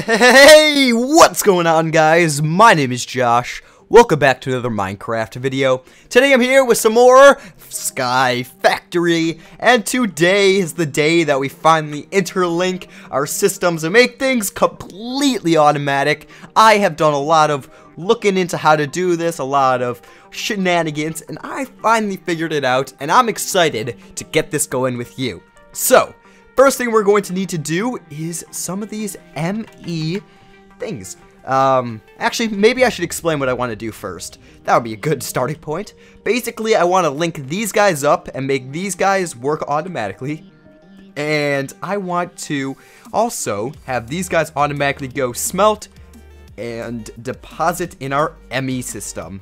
Hey, what's going on, guys? My name is Josh. Welcome back to another Minecraft video. Today I'm here with some more SkyFactory, and today is the day that we finally interlink our systems and make things completely automatic. I have done a lot of looking into how to do this, a lot of shenanigans, and I finally figured it out, and I'm excited to get this going with you. So, first thing we're going to need to do is some of these ME things. Actually, maybe I should explain what I want to do first. That would be a good starting point. Basically, I want to link these guys up and make these guys work automatically. And I want to also have these guys automatically go smelt and deposit in our ME system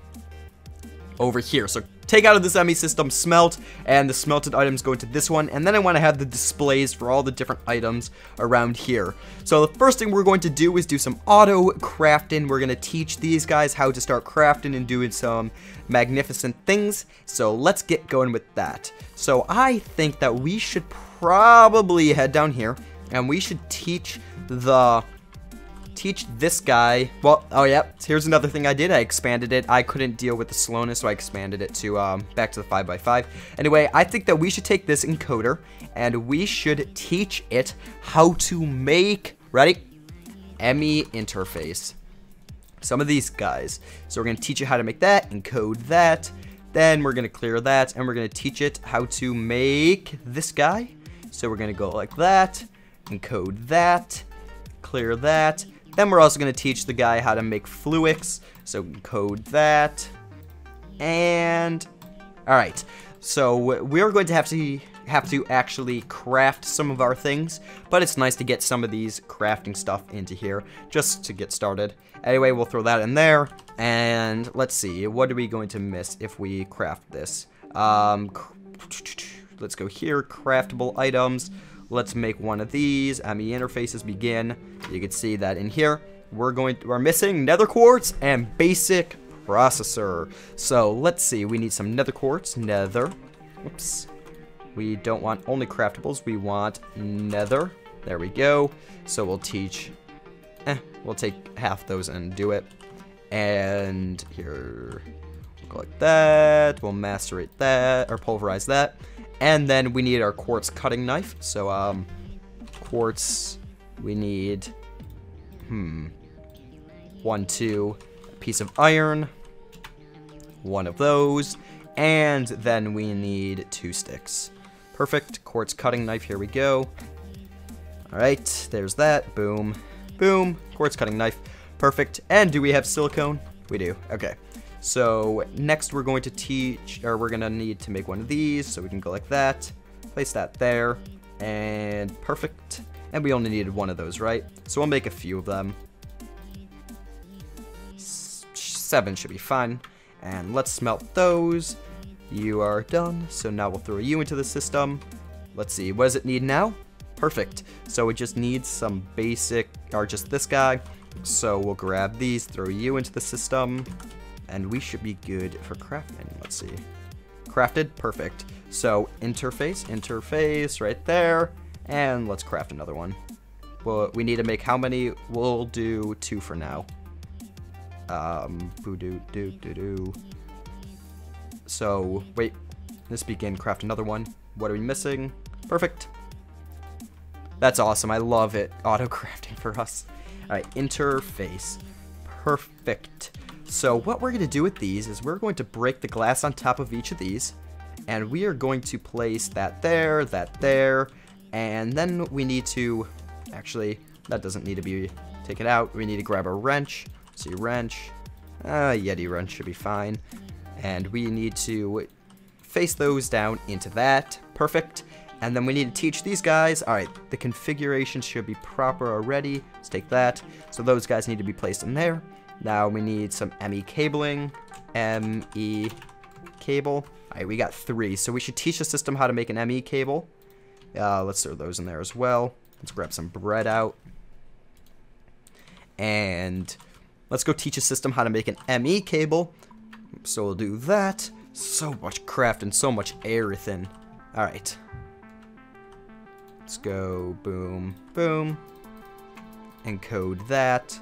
over here. So take out of this ME system smelt, and the smelted items go into this one, and then I want to have the displays for all the different items around here. So the first thing we're going to do is do some auto crafting. We're going to teach these guys how to start crafting and doing some magnificent things. So let's get going with that. So I think that we should probably head down here, and we should teach this guy. Well, oh yeah, here's another thing I did. I expanded it. I couldn't deal with the slowness, so I expanded it to back to the 5x5. Anyway, I think that we should take this encoder and we should teach it how to make, ready? ME interface. Some of these guys. So we're going to teach it how to make that, encode that. Then we're going to clear that, and we're going to teach it how to make this guy. So we're going to go like that, encode that, clear that. Then we're also going to teach the guy how to make fluix, so code that, and alright, so we're going to have to actually craft some of our things, but it's nice to get some of these crafting stuff into here, just to get started. Anyway, we'll throw that in there, and let's see, what are we going to miss if we craft this? Let's go here, craftable items. Let's make one of these. ME interfaces begin. You can see that in here we're missing nether quartz and basic processor. So let's see. We need some nether quartz. Nether. Oops. We don't want only craftables. We want nether. There we go. So we'll teach. We'll take half those and do it. And here, we'll go like that. We'll macerate that or pulverize that. And then we need our quartz cutting knife. So, quartz, we need, 1, 2, a piece of iron, one of those, and then we need 2 sticks. Perfect, quartz cutting knife, here we go. Alright, there's that, boom, boom, quartz cutting knife, perfect. And do we have silicone? We do, okay. So next we're going to teach, or we're going to need to make one of these, so we can go like that, place that there, and perfect. And we only needed one of those, right? So we'll make a few of them. 7 should be fine. And let's smelt those. You are done. So now we'll throw you into the system. Let's see, what does it need now? Perfect. So it just needs some basic, or just this guy. So we'll grab these, throw you into the system. And we should be good for crafting. Let's see. Crafted, perfect. So interface right there. And let's craft another one. Well, we need to make how many? We'll do 2 for now. So wait, let's begin craft another one. What are we missing? Perfect. That's awesome. I love it. Auto crafting for us. All right, interface. Perfect. So what we're going to do with these is we're going to break the glass on top of each of these, and we are going to place that there, and then we need to, actually, that doesn't need to be taken out. We need to grab a wrench. See, wrench. Yeti wrench should be fine. And we need to face those down into that. Perfect. And then we need to teach these guys. All right, the configuration should be proper already. Let's take that. So those guys need to be placed in there. Now we need some ME cabling. ME cable. Alright, we got 3. So we should teach the system how to make an ME cable. Let's throw those in there as well. Let's grab some bread out. And let's go teach a system how to make an ME cable. So we'll do that. So much craft and so much everything. Alright. Let's go boom, boom. encode that.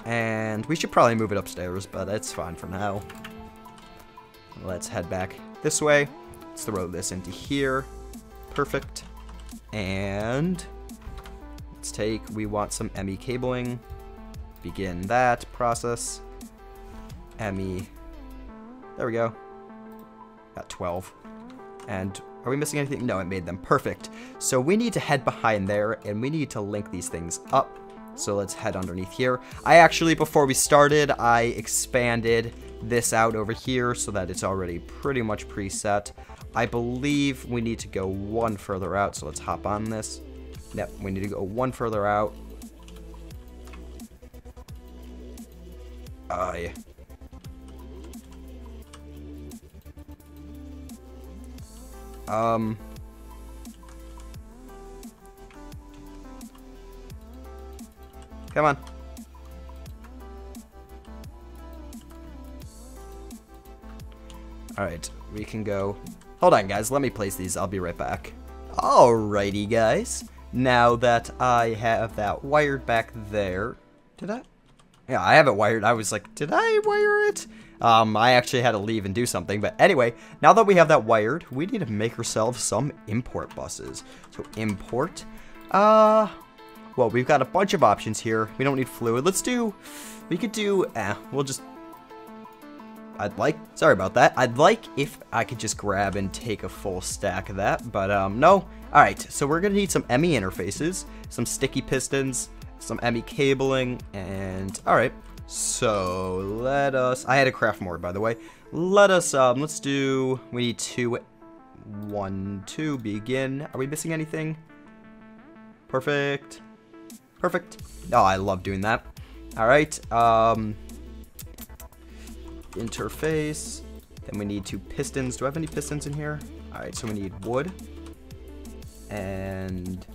And we should probably move it upstairs, but it's fine for now. Let's head back this way. Let's throw this into here. Perfect. And we want some ME cabling. Begin that process. ME. There we go. Got 12. And are we missing anything? No, it made them. Perfect. So we need to head behind there, and we need to link these things up. So let's head underneath here. I actually, before we started, I expanded this out over here so that it's already pretty much preset. I believe we need to go one further out, so let's hop on this. Yep, we need to go one further out. Yeah. Come on. Alright, we can go. Hold on, guys. Let me place these. I'll be right back. Alrighty, guys. Now that I have that wired back there. Did I? Yeah, I have it wired. I was like, did I wire it? I actually had to leave and do something. But anyway, now that we have that wired, we need to make ourselves some import buses. So import. Well, we've got a bunch of options here. We don't need fluid. We could do, we'll just, sorry about that. I'd like if I could just grab and take a full stack of that, but no. Alright, so we're going to need some ME interfaces, some sticky pistons, some ME cabling, and alright. So I had to craft more, by the way. Let's do, we need 2, 1, 2, begin. Are we missing anything? Perfect. Perfect. Oh, I love doing that. Alright, interface. Then we need 2 pistons. Do I have any pistons in here? Alright, so we need wood. And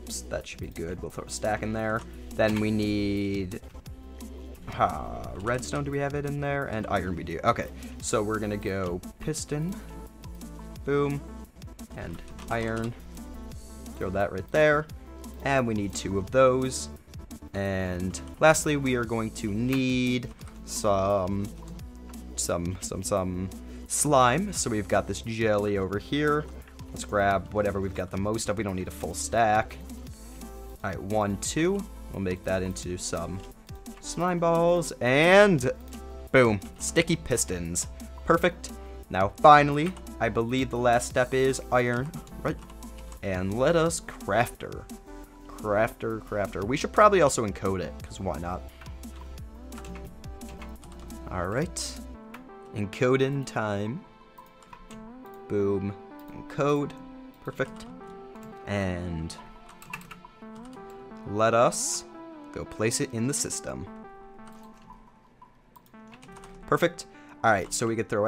oops, that should be good. We'll throw a stack in there. Then we need redstone. Do we have it in there? And iron we do. Okay, so we're gonna go piston. Boom. And iron. Throw that right there. And we need 2 of those. And lastly, we are going to need some slime. So we've got this jelly over here. Let's grab whatever we've got the most of. We don't need a full stack. Alright, 1, 2. We'll make that into some slime balls. And boom, sticky pistons. Perfect. Now finally, I believe the last step is iron. Right. And let us crafter. We should probably also encode it, because why not? Alright. Encoding time. Boom. Encode. Perfect. And let us go place it in the system. Perfect. Alright, so we can throw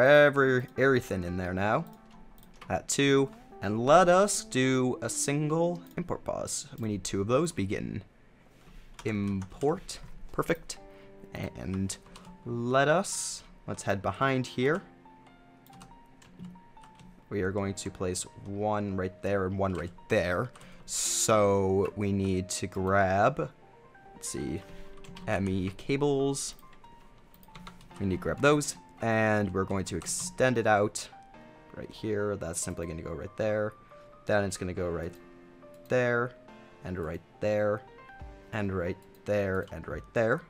everything in there now. That too. And let us do a single import pause. We need 2 of those. Begin. Import. Perfect. And let's head behind here. We are going to place 1 right there and 1 right there. So we need to grab, let's see, ME cables. We need to grab those. And we're going to extend it out. Right here, that's simply going to go right there. Then it's going to go right there, and right there, and right there, and right there.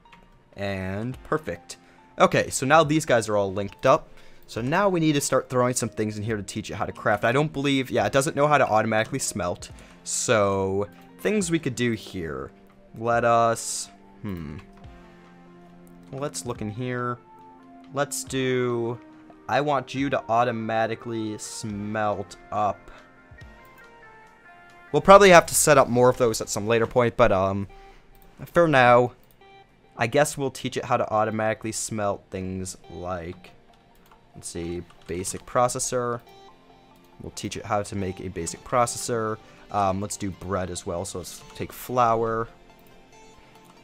And perfect. Okay, so now these guys are all linked up. So now we need to start throwing some things in here to teach it how to craft. I don't believe, yeah, it doesn't know how to automatically smelt. So things we could do here. Let's look in here. Let's do, I want you to automatically smelt up. We'll probably have to set up more of those at some later point, but for now, I guess we'll teach it how to automatically smelt things like, let's see, basic processor. We'll teach it how to make a basic processor. Let's do bread as well, so let's take flour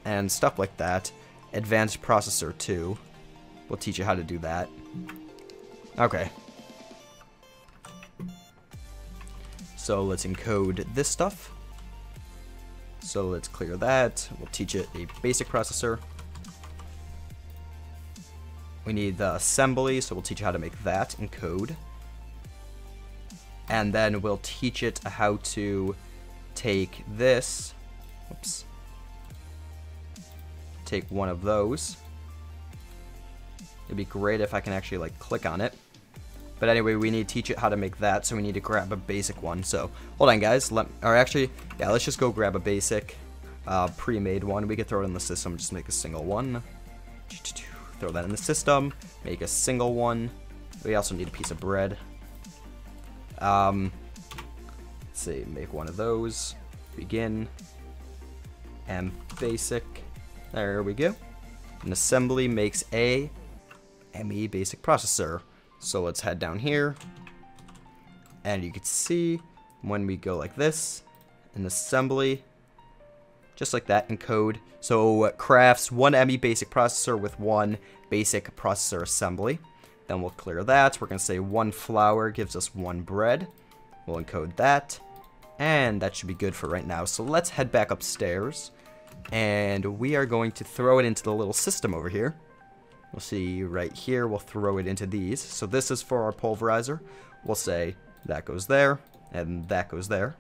and stuff like that. Advanced processor too. We'll teach you how to do that. Okay. So let's encode this stuff. So let's clear that. We'll teach it a basic processor. We need the assembly, so we'll teach you how to make that in code. And then we'll teach it how to take this, whoops, take one of those. It'd be great if I can actually like click on it. But anyway, we need to teach it how to make that, so we need to grab a basic one. So hold on, guys. Let's just go grab a basic pre-made one. We could throw it in the system, just make a single one. Throw that in the system, make a single one. We also need a piece of bread. Let's see, make one of those. Begin. And basic. There we go. An assembly makes a ME basic processor. So let's head down here. And you can see when we go like this, an assembly, just like that in code. So it crafts one ME basic processor with one basic processor assembly. Then we'll clear that. We're going to say one flour gives us one bread. We'll encode that. And that should be good for right now. So let's head back upstairs. And we are going to throw it into the little system over here. We'll see right here. We'll throw it into these. So this is for our pulverizer. We'll say that goes there. And that goes there.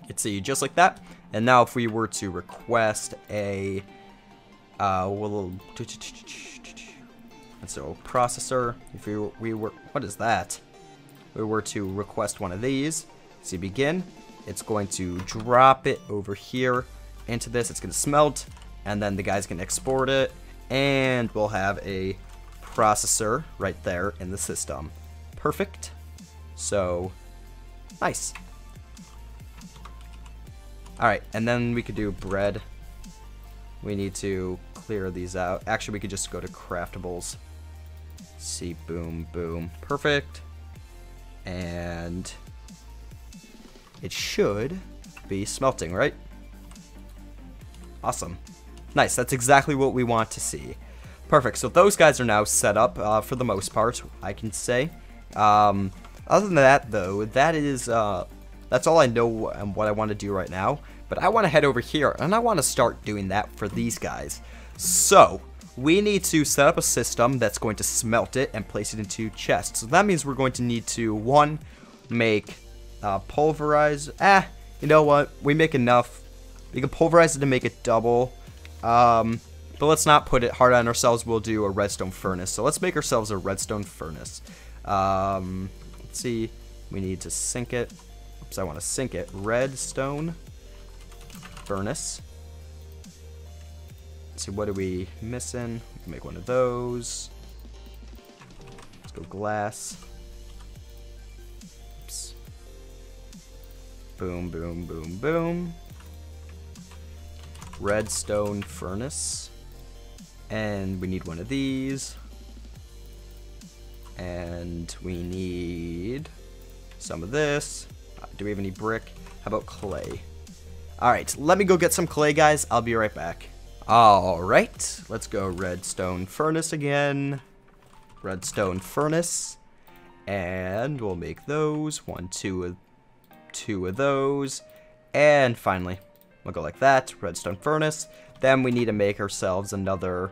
You'd see just like that. And now if we were to request a so processor, if we were what is that? We were to request one of these. See begin. It's going to drop it over here into this. It's going to smelt, and then the guys can export it, and we'll have a processor right there in the system. Perfect. So nice. Alright, and then we could do bread. We need to clear these out. Actually, we could just go to craftables. See, boom, boom. Perfect. And it should be smelting, right? Awesome. Nice, that's exactly what we want to see. Perfect, so those guys are now set up for the most part, I can say. Other than that, though, that's all I know and what I want to do right now. But I want to head over here, and I want to start doing that for these guys. So, we need to set up a system that's going to smelt it and place it into chests. So that means we're going to need to, one, make pulverize. You know what? We make enough. We can pulverize it to make it double. But let's not put it hard on ourselves. We'll do a redstone furnace. So let's make ourselves a redstone furnace. Let's see. We need to sink it. Oops, I want to sink it. Redstone furnace. Let's see, what are we missing? We can make one of those. Let's go glass. Oops. Boom, boom, boom, boom. Redstone furnace. And we need one of these. And we need some of this. Do we have any brick? How about clay? Alright, let me go get some clay, guys. I'll be right back. Alright, let's go redstone furnace again. Redstone furnace. And we'll make those. Two of those. And finally, we'll go like that. Redstone furnace. Then we need to make ourselves another.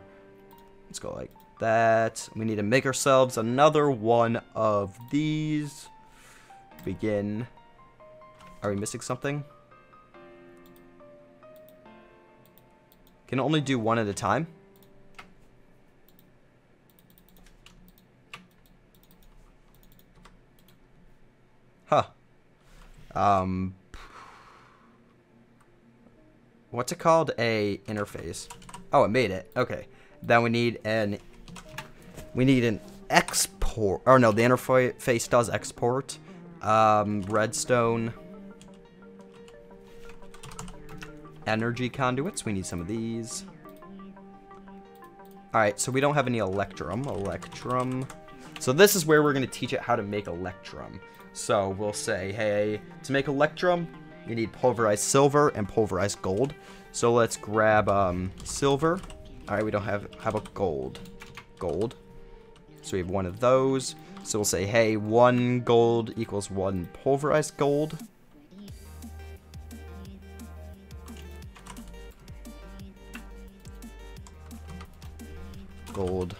Let's go like that. We need to make ourselves another one of these. Begin. Are we missing something? Can only do one at a time. Huh. What's it called? A interface. Oh, it made it. Okay. Then we need an export. Or no, the interface does export. Redstone. Energy conduits. We need some of these. Alright, so we don't have any electrum. So this is where we're going to teach it how to make electrum. So we'll say, hey, to make electrum, you need pulverized silver and pulverized gold. So let's grab silver. Alright, we don't have, how about gold? Gold. So we have one of those. So we'll say, hey, 1 gold equals 1 pulverized gold. gold.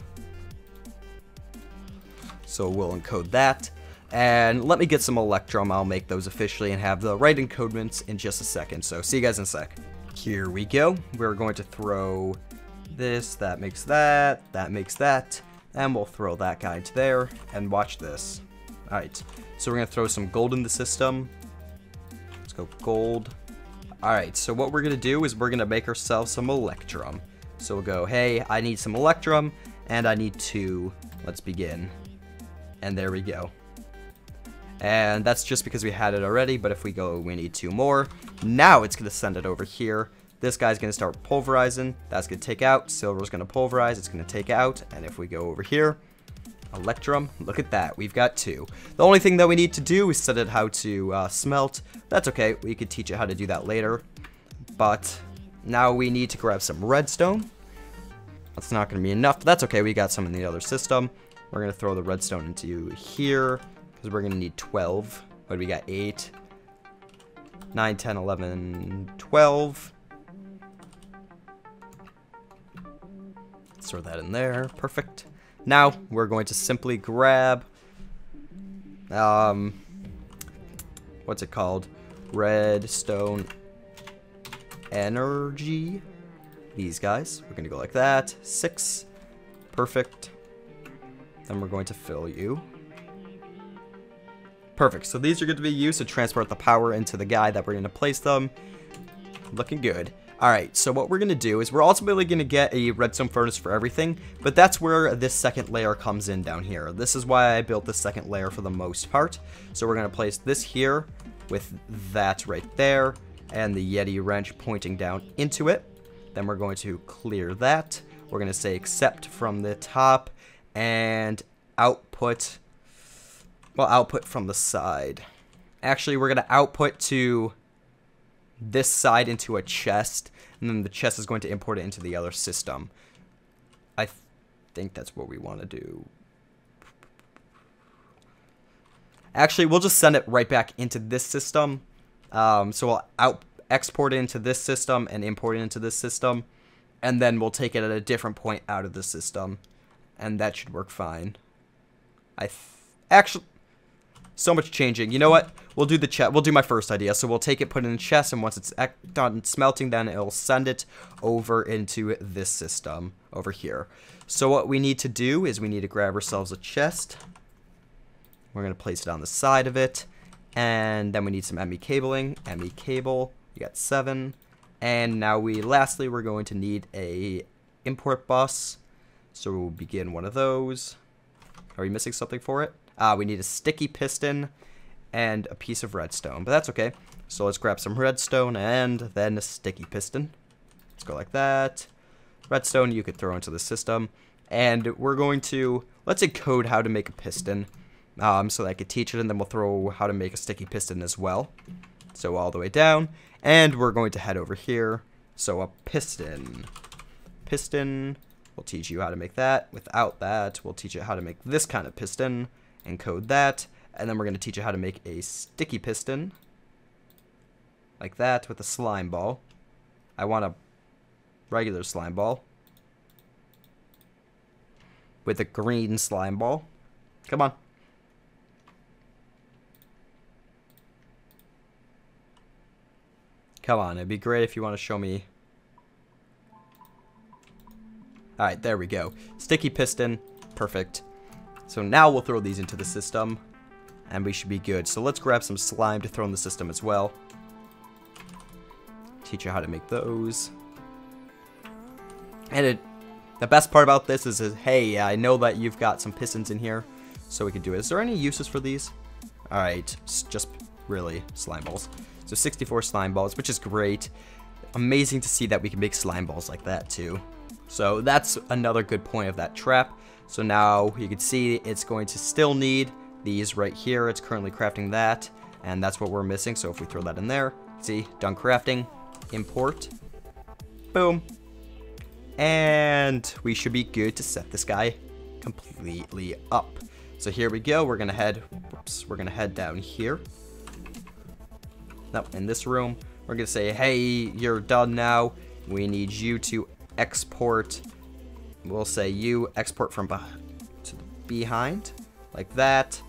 So we'll encode that. And let me get some Electrum. I'll make those officially and have the right encodements in just a second. So see you guys in a sec. Here we go. We're going to throw this. That makes that. That makes that. And we'll throw that guy into there. And watch this. Alright. So we're going to throw some gold in the system. Let's go gold. Alright. So what we're going to do is we're going to make ourselves some Electrum. So we'll go, hey, I need some Electrum. And I need 2. Let's begin. And there we go. And that's just because we had it already, but if we go, we need 2 more. Now it's going to send it over here. This guy's going to start pulverizing. That's going to take out. Silver's going to pulverize. It's going to take out. And if we go over here, Electrum, look at that. We've got 2. The only thing that we need to do is set it how to smelt. That's okay. We could teach it how to do that later. But now we need to grab some redstone. That's not going to be enough, but that's okay. We got some in the other system. We're going to throw the redstone into here. Because we're going to need 12. What do we got? 8, 9, 10, 11, 12. Let's throw that in there. Perfect. Now, we're going to simply grab... what's it called? Redstone energy. These guys. We're going to go like that. 6. Perfect. Then we're going to fill you. Perfect. So these are going to be used to transport the power into the guy that we're going to place them. Looking good. Alright, so what we're going to do is we're ultimately going to get a redstone furnace for everything, but that's where this second layer comes in down here. This is why I built the second layer for the most part. So we're going to place this here with that right there and the Yeti wrench pointing down into it. Then we're going to clear that. We're going to say accept from the top and output... Well, output from the side. Actually, we're going to output to this side into a chest, and then the chest is going to import it into the other system. I think that's what we want to do. Actually, we'll just send it right back into this system. So we'll export it into this system and import it into this system, and then we'll take it at a different point out of the system, and that should work fine. Actually... So much changing. You know what? We'll do the chest. We'll do my first idea. So we'll take it, put it in a chest, and once it's done smelting, then it'll send it over into this system over here. So what we need to do is we need to grab ourselves a chest. We're going to place it on the side of it. And then we need some ME cabling. ME cable. You got 7. And now lastly, we're going to need a import bus. So we'll begin one of those. Are we missing something for it? We need a sticky piston and a piece of redstone, but that's okay. So let's grab some redstone and then a sticky piston. Let's go like that. Redstone you could throw into the system. And we're going to, let's encode how to make a piston so that I could teach it, and then we'll throw how to make a sticky piston as well. So all the way down, and we're going to head over here. So a piston. Piston, we'll teach you how to make that. Without that, we'll teach you how to make this kind of piston. Encode that, and then we're going to teach you how to make a sticky piston like that with a slime ball. I want a regular slime ball with a green slime ball. Come on. Come on, it'd be great if you want to show me. Alright, there we go. Sticky piston, perfect. So now we'll throw these into the system, and we should be good. So let's grab some slime to throw in the system as well. Teach you how to make those. And the best part about this is hey, I know that you've got some pistons in here, so we can do it. Is there any uses for these? Alright, just really slime balls. So 64 slime balls, which is great. Amazing to see that we can make slime balls like that too. So that's another good point of that trap. So now you can see it's going to still need these right here. It's currently crafting that, and that's what we're missing. So if we throw that in there, see, done crafting, import, boom, and we should be good to set this guy completely up. So here we go. We're gonna head, we're gonna head down here. Now in this room, we're gonna say, hey, you're done now. We need you to export we'll say you export from to the behind, like that,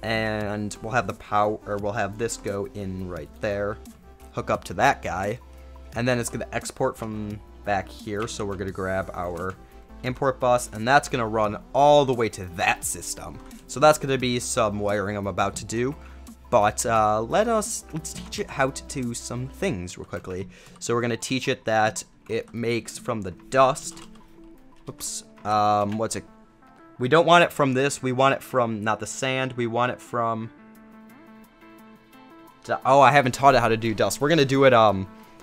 and we'll have the power, or we'll have this go in right there, hook up to that guy, and then it's going to export from back here. So we're going to grab our import bus, and that's going to run all the way to that system. So that's going to be some wiring I'm about to do. But let's teach it how to do some things real quickly. So we're going to teach it that it makes from the dust. Oops. What's it? We don't want it from this. We want it from, not the sand. We want it from... Oh, I haven't taught it how to do dust. We're going to do it,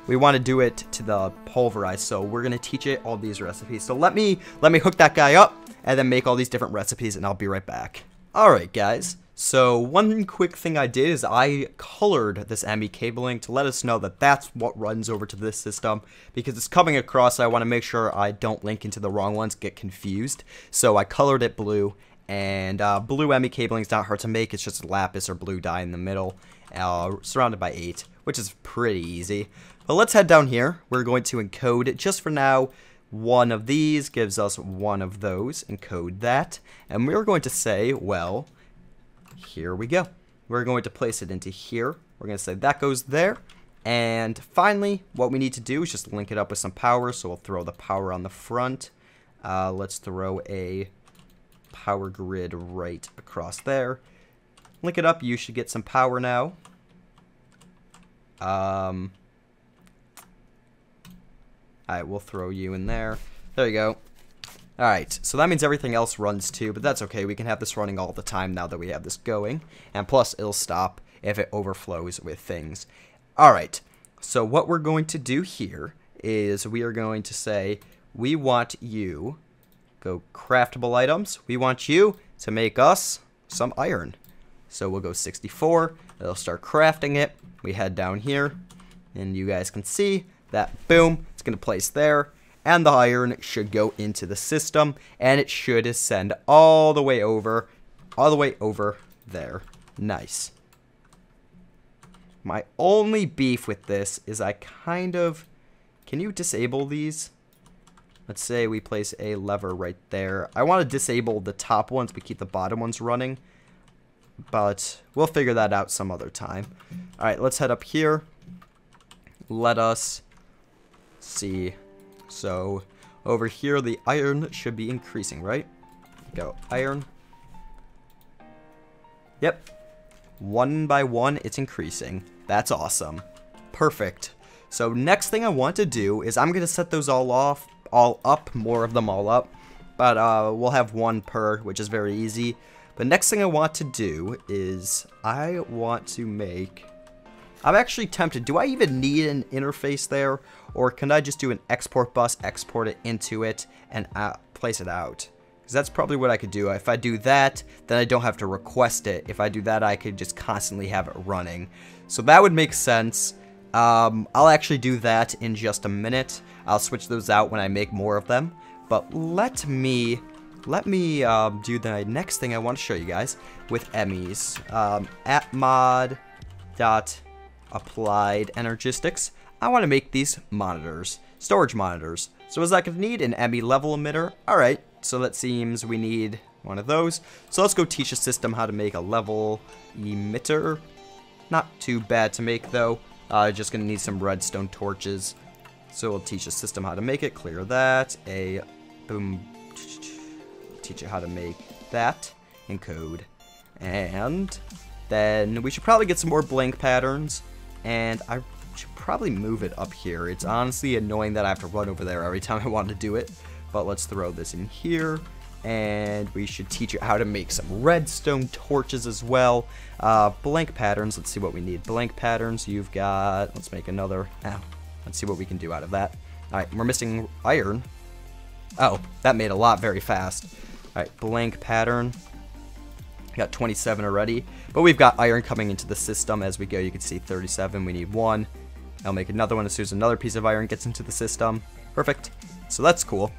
we want to do it to the pulverized. So we're going to teach it all these recipes. So let me hook that guy up and then make all these different recipes, and I'll be right back. All right, guys. So one quick thing I did is I colored this ME cabling to let us know that that's what runs over to this system, because it's coming across. I want to make sure I don't link into the wrong ones, get confused. So I colored it blue, and blue ME cabling is not hard to make. It's just lapis or blue dye in the middle, surrounded by 8, which is pretty easy. But let's head down here. We're going to encode it just for now. One of these gives us one of those. Encode that, and we're going to say, well, here we go. We're going to place it into here. We're going to say that goes there. And finally, what we need to do is just link it up with some power. So we'll throw the power on the front. Let's throw a power grid right across there. Link it up. You should get some power now. Alright, we'll throw you in there. There you go. Alright, so that means everything else runs too, but that's okay. We can have this running all the time now that we have this going. And plus, it'll stop if it overflows with things. Alright, so what we're going to do here is we are going to say, we want you, go craftable items, we want you to make us some iron. So we'll go 64, it'll start crafting it. We head down here, and you guys can see that, boom, it's going to place there. And the iron should go into the system, and it should ascend all the way over there. Nice. My only beef with this is can you disable these? Let's say we place a lever right there. I want to disable the top ones, but keep the bottom ones running. But we'll figure that out some other time. Alright, let's head up here. Let us see. So, over here, the iron should be increasing, right? Go, iron. Yep. One by one, it's increasing. That's awesome. Perfect. So, next thing I want to do is I'm going to set those all up, more of them all up. But, we'll have one per, which is very easy. But next thing I want to do is I want to make... I'm actually tempted. Do I even need an interface there? Or can I just do an export bus, export it into it, and place it out? Because that's probably what I could do. If I do that, then I don't have to request it. If I do that, I could just constantly have it running. So that would make sense. I'll actually do that in just a minute. I'll switch those out when I make more of them. But let me do the next thing I want to show you guys with MEs. At mod.applied energistics. I want to make these monitors, storage monitors. So is that going to need an ME level emitter? Alright, so that seems we need one of those. So let's go teach a system how to make a level emitter. Not too bad to make though. Just going to need some redstone torches. So we'll teach a system how to make it. Clear that. A boom. Teach it how to make that in code. And then we should probably get some more blank patterns. And I should probably move it up here. It's honestly annoying that I have to run over there every time I want to do it. But let's throw this in here. And we should teach it how to make some redstone torches as well. Blank patterns. Let's see what we need. Blank patterns. You've got... Let's make another... let's see what we can do out of that. Alright, we're missing iron. Oh, that made a lot very fast. Alright, blank pattern. Got 27 already. But we've got iron coming into the system as we go. You can see 37. We need 1. I'll make another one as soon as another piece of iron gets into the system. Perfect. So that's cool.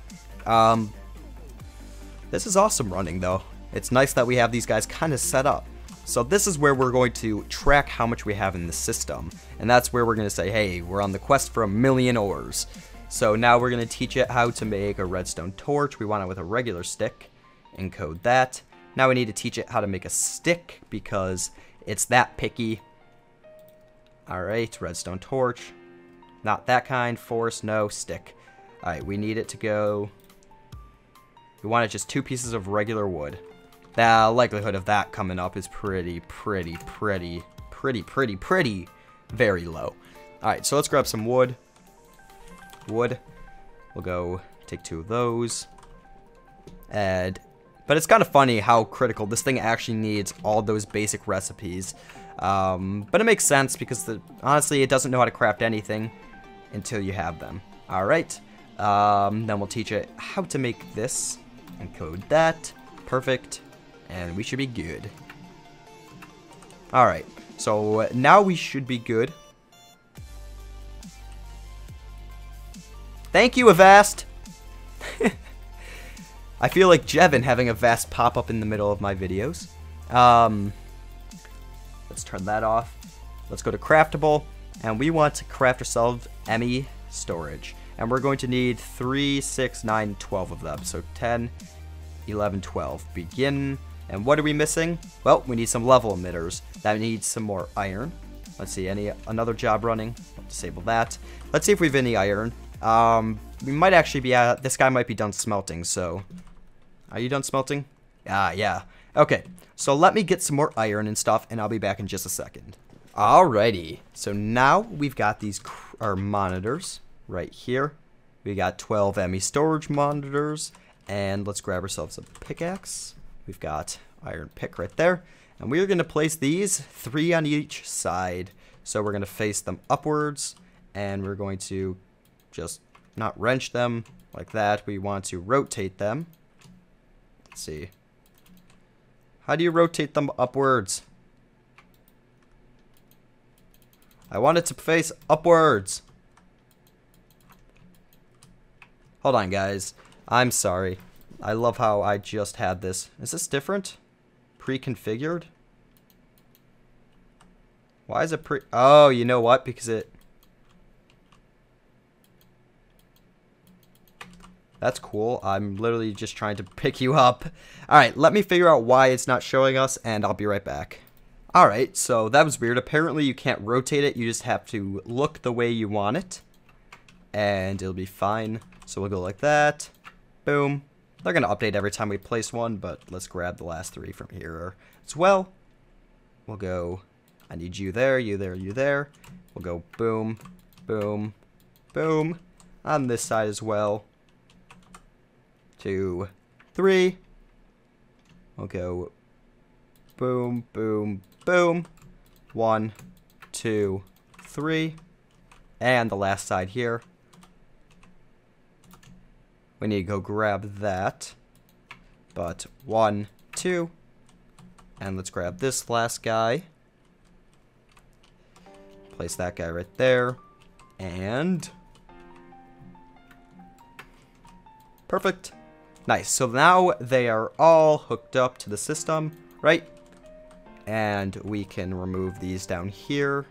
This is awesome running, though. It's nice that we have these guys kind of set up. So this is where we're going to track how much we have in the system. And that's where we're going to say, hey, we're on the quest for 1,000,000 ores. So now we're going to teach it how to make a redstone torch. We want it with a regular stick. Encode that. Now we need to teach it how to make a stick because it's that picky. Alright, redstone torch. Not that kind. Force, no, stick. Alright, we need it to go... We wanted just 2 pieces of regular wood. The likelihood of that coming up is pretty very low. Alright, so let's grab some wood. We'll go take 2 of those. But it's kind of funny how critical this thing actually needs all those basic recipes. But it makes sense because honestly, it doesn't know how to craft anything until you have them. Alright, then we'll teach it how to make this. Encode that. Perfect. And we should be good. Alright, so now we should be good. Thank you, Avast! I feel like Jevin having Avast pop up in the middle of my videos. Let's turn that off. Let's go to craftable, and we want to craft ourselves ME storage. And we're going to need 3, 6, 9, 12 of them. So 10, 11, 12. Begin. And what are we missing? Well, we need some level emitters. That needs some more iron. Let's see, another job running. Disable that. Let's see if we have any iron. We might actually be this guy might be done smelting, so... Are you done smelting? Yeah. Okay, so let me get some more iron and stuff, and I'll be back in just a second. Alrighty, so now we've got these our monitors right here. We got 12 ME storage monitors, and let's grab ourselves a pickaxe. We've got iron pick right there, and we're going to place these 3 on each side. So we're going to face them upwards, and we're going to just not wrench them like that. We want to rotate them. Let's see. How do you rotate them upwards? I want it to face upwards. Hold on, guys. I'm sorry. I love how I just had this. Is this different? Pre-configured? Why is it Oh, you know what? Because it... That's cool. I'm literally just trying to pick you up. Alright, let me figure out why it's not showing us, and I'll be right back. Alright, so that was weird. Apparently you can't rotate it. You just have to look the way you want it. And it'll be fine. So we'll go like that. Boom. They're going to update every time we place one, but let's grab the last 3 from here as well. We'll go, I need you there, you there, you there. We'll go boom, boom, boom. On this side as well. 2, 3. We'll go boom, boom, boom. 1, 2, 3. And the last side here. We need to go grab that. But 1, 2. And let's grab this last guy. Place that guy right there. And... perfect. Nice. So now they are all hooked up to the system, right? And we can remove these down here.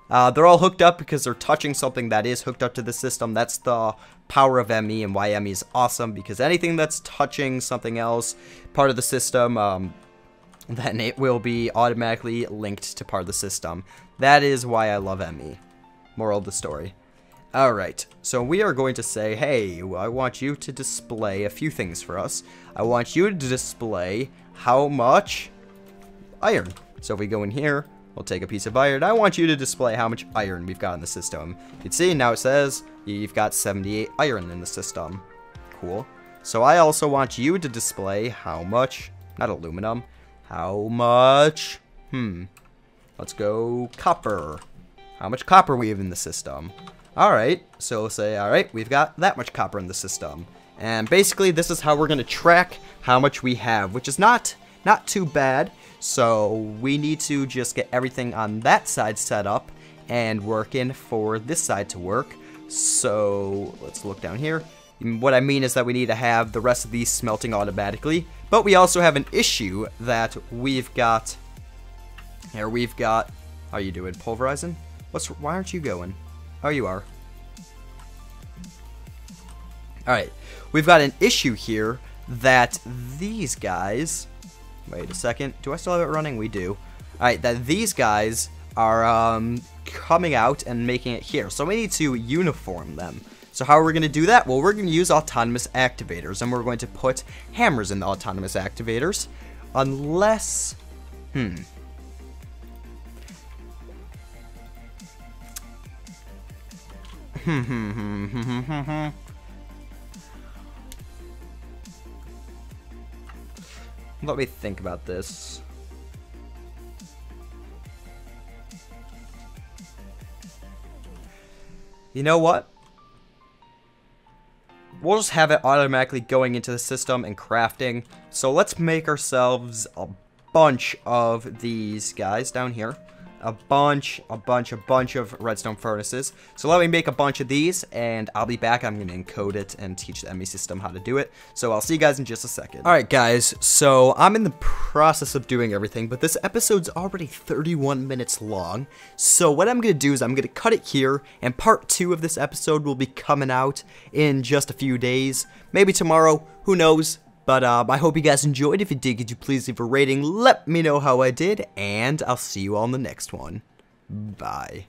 They're all hooked up because they're touching something that is hooked up to the system. That's the power of ME and why ME is awesome, because anything that's touching something else, part of the system, then it will be automatically linked to part of the system. That is why I love ME. Moral of the story. Alright, so we are going to say, hey, I want you to display a few things for us. I want you to display how much iron. So if we go in here, we'll take a piece of iron. I want you to display how much iron we've got in the system. You can see now it says you've got 78 iron in the system. Cool. So I also want you to display how much, not aluminum, how much, let's go copper. How much copper we have in the system. Alright, so we'll say, alright, we've got that much copper in the system. And basically this is how we're going to track how much we have, which is not too bad. So we need to just get everything on that side set up and working for this side to work. So let's look down here. What I mean is that we need to have the rest of these smelting automatically, but we also have an issue that we've got. Here we've got. How are you doing, pulverizing? Why aren't you going? Oh, you are. Alright, we've got an issue here that these guys... Wait a second. Do I still have it running? We do. Alright, that these guys are coming out and making it here. So we need to uniform them. So how are we going to do that? Well, we're going to use autonomous activators, and we're going to put hammers in the autonomous activators. Unless... Let me think about this. You know what? We'll just have it automatically going into the system and crafting. So let's make ourselves a bunch of these guys down here. A bunch of redstone furnaces. So let me make a bunch of these, and I'll be back. I'm going to encode it and teach the ME system how to do it. So I'll see you guys in just a second. Alright guys, so I'm in the process of doing everything, but this episode's already 31 minutes long. So what I'm going to do is I'm going to cut it here, and part 2 of this episode will be coming out in just a few days. Maybe tomorrow, who knows? But I hope you guys enjoyed. If you did, could you please leave a rating? Let me know how I did, and I'll see you all in the next one. Bye.